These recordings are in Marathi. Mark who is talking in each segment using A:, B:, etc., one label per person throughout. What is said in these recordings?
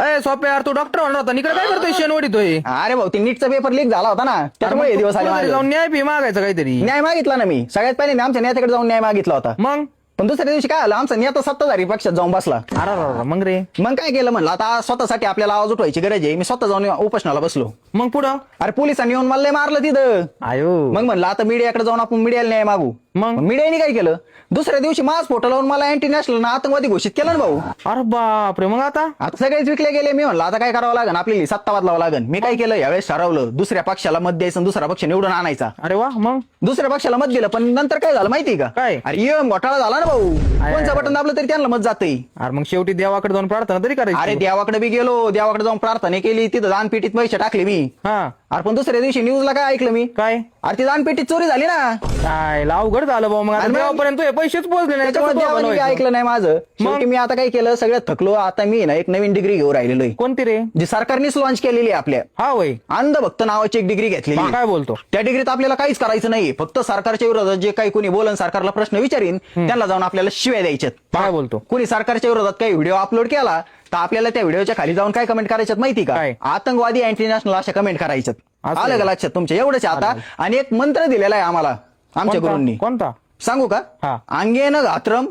A: अरे सोप्या यार, तू डॉक्टर होणार होता, इकडे काय करतोय शेणवडीतोय?
B: अरे भाऊ ती नीटचा पेपर लीक झाला होता ना, त्याच्यामुळे हे दिवस आले
A: कुठेतरी
B: माझे.
A: जाऊन न्याय फी मागायचं काहीतरी.
B: न्याय मागितला ना मी, सगळ्यात पहिले मी आमच्या नेत्याकडे जाऊन न्याय मागितला होता.
A: मग
B: पण दुसऱ्या दिवशी काय आलं, आमचा नेता सत्ताधारी पक्षात जाऊन बसला.
A: अरे मग रे,
B: मग काय केलं म्हणलं, आता स्वतःसाठी आपल्याला आवाज उठवायची गरज आहे. मी स्वतः जाऊन उपोषणाला बसलो.
A: मग पुढं
B: अरे पोलिसांनी येऊन मला लय मारलं तिथं.
A: आयो.
B: मग म्हणलं आता मीडियाकडे जाऊन आपण मीडियाला न्याय मागू.
A: मग
B: मीडियाने काय केलं, दुसऱ्या दिवशी माझ फोटो लावून मला अँटी नॅशनल आतंकवादी घोषित केलं ना भाऊ.
A: अरे बापरे, मग आता
B: आता सगळेच विकले गेले. मी म्हणलं आता काय करावं लागेल, आपल्याला सत्ता बदलावं लागेल. मी काय केलं, यावेळेस ठरवलं दुसऱ्या पक्षाला मत द्यायचं, दुसरा पक्ष निवडून आणायचा.
A: अरे वा, मग
B: दुसऱ्या पक्षाला मत दिलं, पण नंतर काय झालं माहिती का?
A: काय?
B: अरे ईएम घोटाळा झाला ना भाऊ. कोणचं बटन दाबलं तरी त्यांना मत जाते.
A: अरे मग शेवटी देवाकडे जाऊन प्रार्थना तरी
B: अरे
A: करायची.
B: देवाकडे बी गेलो, देवाकडे जाऊन प्रार्थना केली, तिथं दानपेटीत पैसे टाकले मी.
A: हा,
B: अरे पण दुसऱ्या दिवशी न्यूजला काय ऐकलं मी,
A: काय
B: अरे ती दानपेटीत चोरी झाली ना.
A: काय अवघड झालं भाऊ. मग आता
B: अरे मग-
A: देवापर्यंत तुझे पैसेच पोहोचले नाही,
B: त्याच्यामुळे
A: कसं
B: देवाने बी
A: बनवायचं?
B: ऐकलं नाही माझं. शेवटी मी आता काय केलं, सगळ्यात थकलो. आता मी ना एक नवीन डिग्री घेऊन राहिलेलो आहे,
A: कोणती रे?
B: जी सरकारनेच लॉन्च केलेली आहे आपल्या.
A: हा वय,
B: अंधभक्त नावाची एक डिग्री घेतलेली आहे.
A: काय बोलतो?
B: त्या डिग्रीत आपल्याला काहीच करायचं नाही, फक्त सरकारच्या विरोधात जे काही कोणी बोलन, सरकारला प्रश्न विचारीन, त्यांना जाऊन आपल्याला शिव्या द्यायच्यात.
A: काय बोलतो?
B: कोणी सरकारच्या विरोधात काही व्हिडिओ अपलोड केला तर आपल्याला त्या व्हिडिओच्या खाली जाऊन काय कमेंट करायच्यात माहिती का?
A: काय?
B: आतंकवादी अँटी नॅशनल अशा कमेंट करायच्यात.
A: असं
B: आलं का लक्षात तुमच्या? एवढंच आहे आता. आणि एक मंत्र दिलेला आहे आम्हाला आमच्या
A: कोणता?
B: गुरूंनी.
A: कोणता?
B: सांगू का?
A: हा.
B: अंगेन घात्रम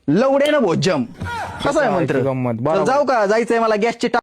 B: लवडेन भोज्यम. कसं आहे मंत्र?
A: गंमत,
B: तर
A: बरोबर.
B: जाऊ का? जायचंय मला गॅसची